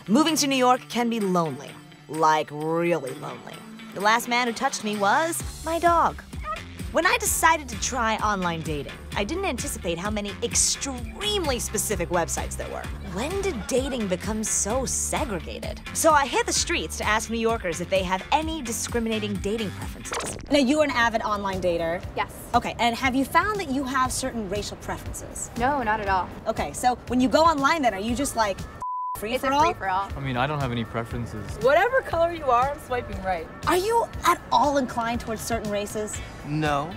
Moving to New York can be lonely. Like, really lonely. The last man who touched me was my dog. When I decided to try online dating, I didn't anticipate how many extremely specific websites there were. When did dating become so segregated? So I hit the streets to ask New Yorkers if they have any discriminating dating preferences. Now, you're an avid online dater. Yes. Okay, and have you found that you have certain racial preferences? No, not at all. Okay, so when you go online then, are you just like free It's for a all? free for all. I mean, I don't have any preferences. Whatever color you are, I'm swiping right. Are you at all inclined towards certain races? No.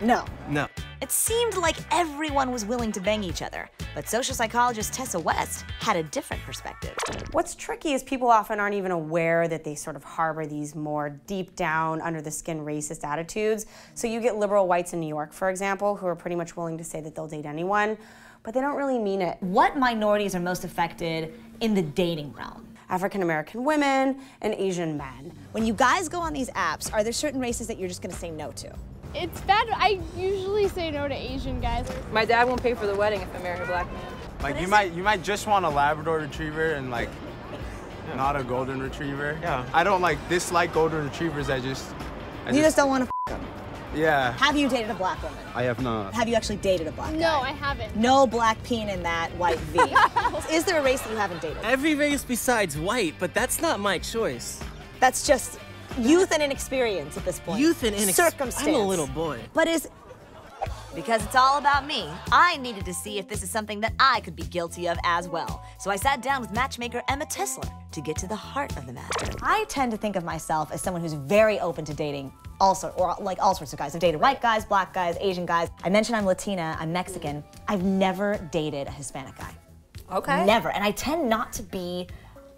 No. No. It seemed like everyone was willing to bang each other, but social psychologist Tessa West had a different perspective. What's tricky is people often aren't even aware that they sort of harbor these more deep down, under the skin racist attitudes. So you get liberal whites in New York, for example, who are pretty much willing to say that they'll date anyone, but they don't really mean it. What minorities are most affected in the dating realm? African-American women and Asian men. When you guys go on these apps, are there certain races that you're just gonna say no to? It's bad. I usually say no to Asian guys. My dad won't pay for the wedding if I marry a black man. Like you might just want a Labrador Retriever and like not a Golden Retriever. Yeah. I don't like dislike Golden Retrievers. I just don't want to f them. Yeah. Have you dated a black woman? I have not. Have you actually dated a black guy? No, I haven't. No black peen in that white V. Is there a race that you haven't dated? Every race besides white, but that's not my choice. That's just youth and inexperience at this point. Youth and circumstance. I'm a little boy. But is Because it's all about me, I needed to see if this is something that I could be guilty of as well. So I sat down with matchmaker Emma Tessler to get to the heart of the matter. I tend to think of myself as someone who's very open to dating all sorts of guys. I've dated white guys, black guys, Asian guys. I mentioned I'm Latina, I'm Mexican. I've never dated a Hispanic guy. Okay. Never, and I tend not to be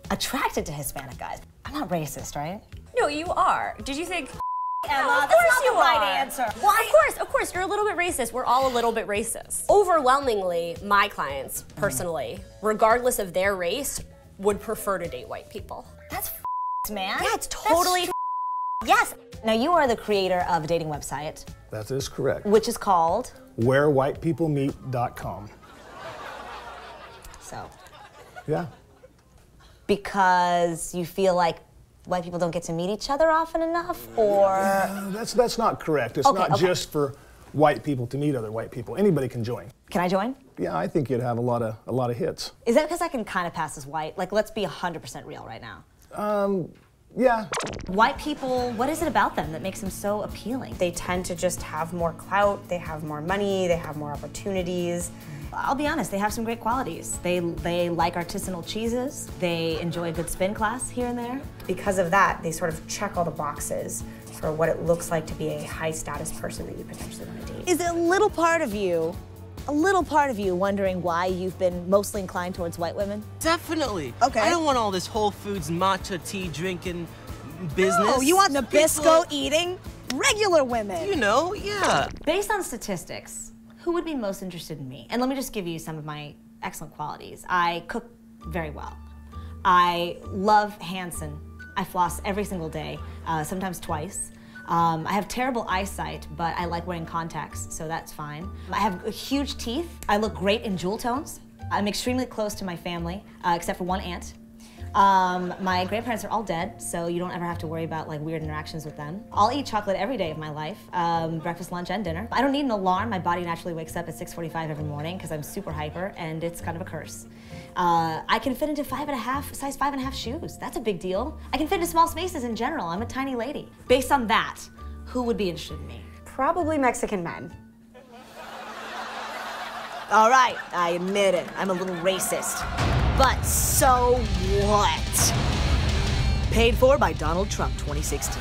attracted to Hispanic guys. I'm not racist, right? No, you are. Did you think? Emma, Of course you right are. answer. Well, of course, you're a little bit racist. We're all a little bit racist. Overwhelmingly, my clients, personally, regardless of their race, would prefer to date white people. That's man. Yeah, it's totally Yes. Now, you are the creator of a dating website. That is correct. Which is called? WhereWhitePeopleMeet.com. So. Yeah. Because you feel like white people don't get to meet each other often enough, or? That's not correct. It's not just for white people to meet other white people. Anybody can join. Can I join? Yeah, I think you'd have a lot of hits. Is that because I can kind of pass as white? Like, let's be 100% real right now. Yeah. White people, what is it about them that makes them so appealing? They tend to just have more clout, they have more money, they have more opportunities. I'll be honest, they have some great qualities. They like artisanal cheeses. They enjoy a good spin class here and there. Because of that, they sort of check all the boxes for what it looks like to be a high-status person that you potentially want to date. Is it a little part of you wondering why you've been mostly inclined towards white women? Definitely. Okay. I don't want all this Whole Foods matcha tea drinking business. No, you want Nabisco eating regular women. You know, yeah. Based on statistics, who would be most interested in me? And let me just give you some of my excellent qualities. I cook very well. I love Hanson. I floss every single day, sometimes twice. I have terrible eyesight, but I like wearing contacts, so that's fine. I have huge teeth. I look great in jewel tones. I'm extremely close to my family, except for one aunt. My grandparents are all dead, so you don't ever have to worry about like weird interactions with them. I'll eat chocolate every day of my life, breakfast, lunch, and dinner. I don't need an alarm. My body naturally wakes up at 6:45 every morning because I'm super hyper, and it's kind of a curse. I can fit into size 5.5 shoes. That's a big deal. I can fit into small spaces in general. I'm a tiny lady. Based on that, who would be interested in me? Probably Mexican men. All right, I admit it. I'm a little racist. But so what? Paid for by Donald Trump 2016.